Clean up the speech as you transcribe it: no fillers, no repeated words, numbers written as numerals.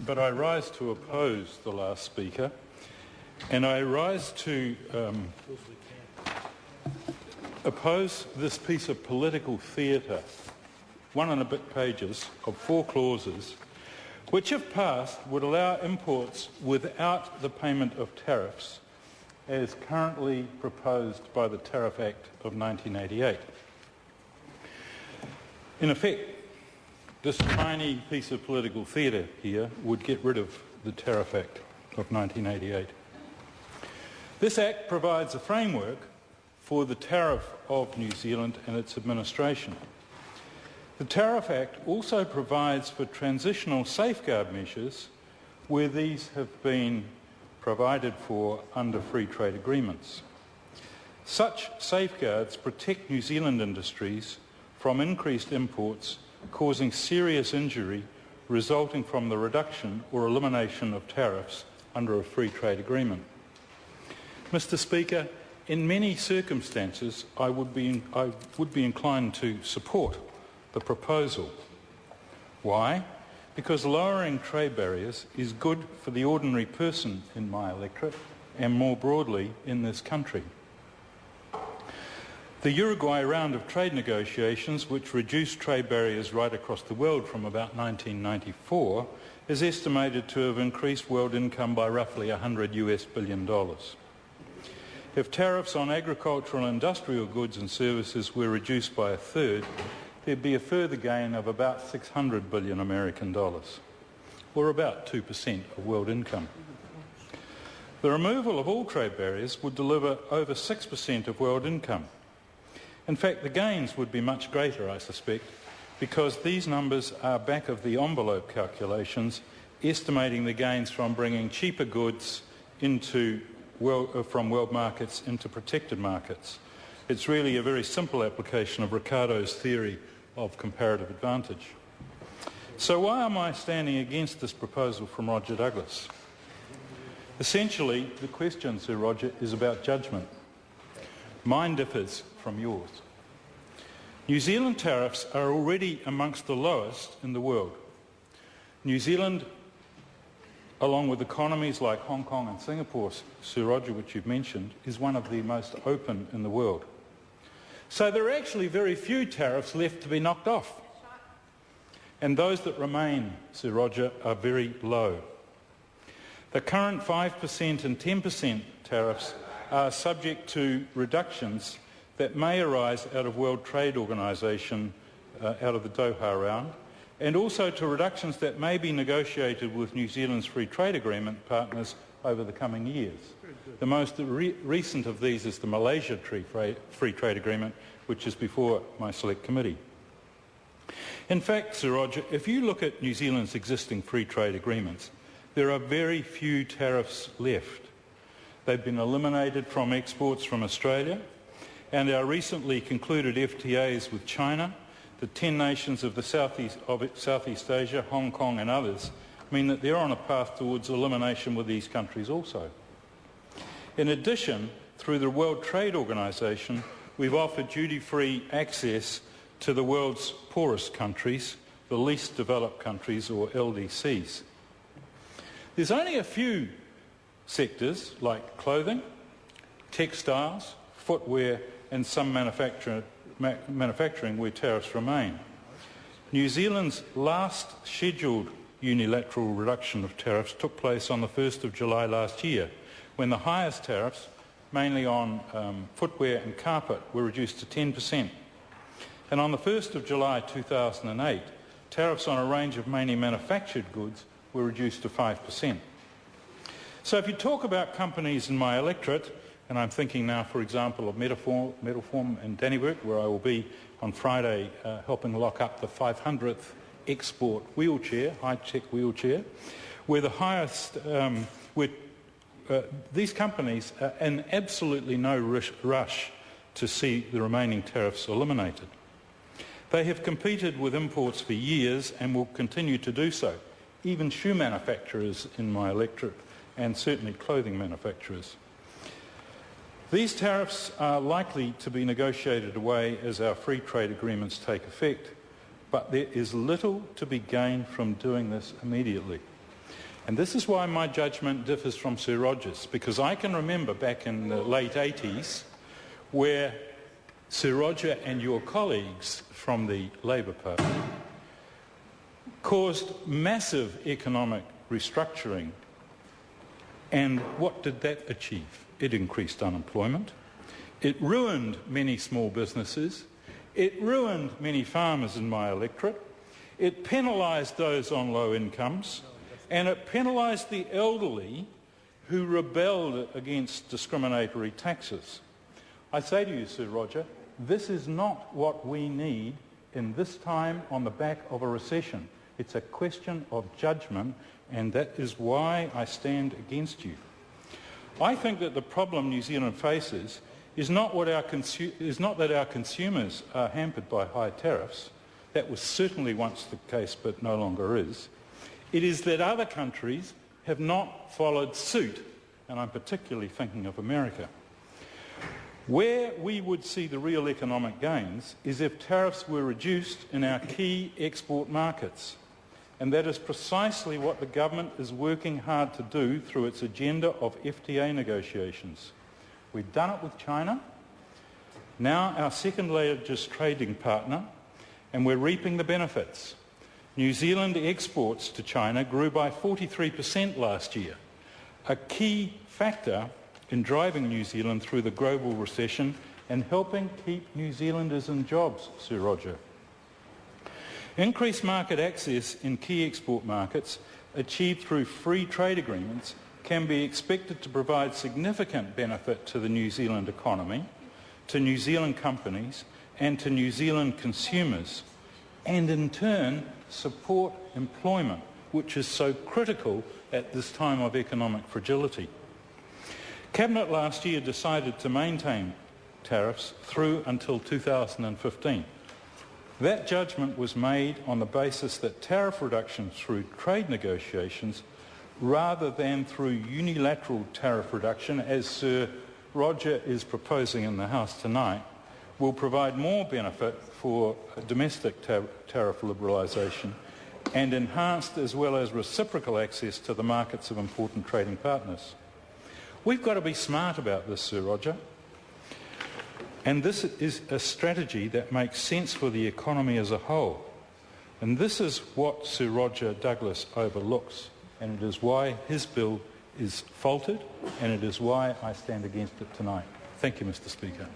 but I rise to oppose the last speaker, and I rise to oppose this piece of political theatre, 1 and a bit pages of 4 clauses, which if passed would allow imports without the payment of tariffs as currently proposed by the Tariff Act of 1988. In effect, this tiny piece of political theatre here would get rid of the Tariff Act of 1988. This Act provides a framework for the tariff of New Zealand and its administration. The Tariff Act also provides for transitional safeguard measures where these have been provided for under free trade agreements. Such safeguards protect New Zealand industries from increased imports causing serious injury resulting from the reduction or elimination of tariffs under a free trade agreement. Mr. Speaker, in many circumstances I would be inclined to support the proposal. Why? Because lowering trade barriers is good for the ordinary person in my electorate and more broadly in this country. The Uruguay round of trade negotiations, which reduced trade barriers right across the world from about 1994, is estimated to have increased world income by roughly $100 billion. If tariffs on agricultural and industrial goods and services were reduced by a third, there'd be a further gain of about 600 billion American dollars, or about 2% of world income. The removal of all trade barriers would deliver over 6% of world income. In fact, the gains would be much greater, I suspect, because these numbers are back of the envelope calculations, estimating the gains from bringing cheaper goods from world markets into protected markets. It's really a very simple application of Ricardo's theory of comparative advantage. So why am I standing against this proposal from Roger Douglas? Essentially, the question, Sir Roger, is about judgment. Mine differs from yours. New Zealand tariffs are already amongst the lowest in the world. New Zealand, along with economies like Hong Kong and Singapore, Sir Roger, which you've mentioned, is one of the most open in the world. So there are actually very few tariffs left to be knocked off. And those that remain, Sir Roger, are very low. The current 5% and 10% tariffs are subject to reductions that may arise out of World Trade Organization, out of the Doha round, and also to reductions that may be negotiated with New Zealand's free trade agreement partners over the coming years. The most recent of these is the Malaysia Free Trade Agreement, which is before my select committee. In fact, Sir Roger, if you look at New Zealand's existing free trade agreements, there are very few tariffs left. They've been eliminated from exports from Australia, and our recently concluded FTAs with China, the 10 nations of Southeast Asia, Hong Kong and others, mean that they're on a path towards elimination with these countries also. In addition, through the World Trade Organization, we've offered duty-free access to the world's poorest countries, the least developed countries, or LDCs. There's only a few sectors like clothing, textiles, footwear and some manufacturing where tariffs remain. New Zealand's last scheduled unilateral reduction of tariffs took place on the 1st of July last year, when the highest tariffs, mainly on footwear and carpet, were reduced to 10%. And on the 1st of July 2008, tariffs on a range of mainly manufactured goods were reduced to 5%. So if you talk about companies in my electorate, and I'm thinking now, for example, of Metalform in Dannevirke, where I will be on Friday helping lock up the 500th export wheelchair, high-tech wheelchair, where the highest, these companies are in absolutely no rush to see the remaining tariffs eliminated. They have competed with imports for years and will continue to do so, even shoe manufacturers in my electorate and certainly clothing manufacturers. These tariffs are likely to be negotiated away as our free trade agreements take effect, but there is little to be gained from doing this immediately. And this is why my judgment differs from Sir Roger's, because I can remember back in the late 80s where Sir Roger and your colleagues from the Labour Party caused massive economic restructuring. And what did that achieve? It increased unemployment. It ruined many small businesses. It ruined many farmers in my electorate. It penalised those on low incomes. And it penalised the elderly who rebelled against discriminatory taxes. I say to you, Sir Roger, this is not what we need in this time on the back of a recession. It's a question of judgment, and that is why I stand against you. I think that the problem New Zealand faces is not that our consumers are hampered by high tariffs. That was certainly once the case, but no longer is. It is that other countries have not followed suit, and I'm particularly thinking of America. Where we would see the real economic gains is if tariffs were reduced in our key export markets. And that is precisely what the government is working hard to do through its agenda of FTA negotiations. We've done it with China, now our second largest trading partner, and we're reaping the benefits. New Zealand exports to China grew by 43% last year, a key factor in driving New Zealand through the global recession and helping keep New Zealanders in jobs, Sir Roger. Increased market access in key export markets achieved through free trade agreements can be expected to provide significant benefit to the New Zealand economy, to New Zealand companies and to New Zealand consumers, and in turn support employment, which is so critical at this time of economic fragility. Cabinet last year decided to maintain tariffs through until 2015. That judgment was made on the basis that tariff reductions through trade negotiations rather than through unilateral tariff reduction, as Sir Roger is proposing in the House tonight, will provide more benefit for domestic tariff liberalisation and enhanced as well as reciprocal access to the markets of important trading partners. We've got to be smart about this, Sir Roger. And this is a strategy that makes sense for the economy as a whole. And this is what Sir Roger Douglas overlooks. And it is why his bill is faulted, and it is why I stand against it tonight. Thank you, Mr. Speaker.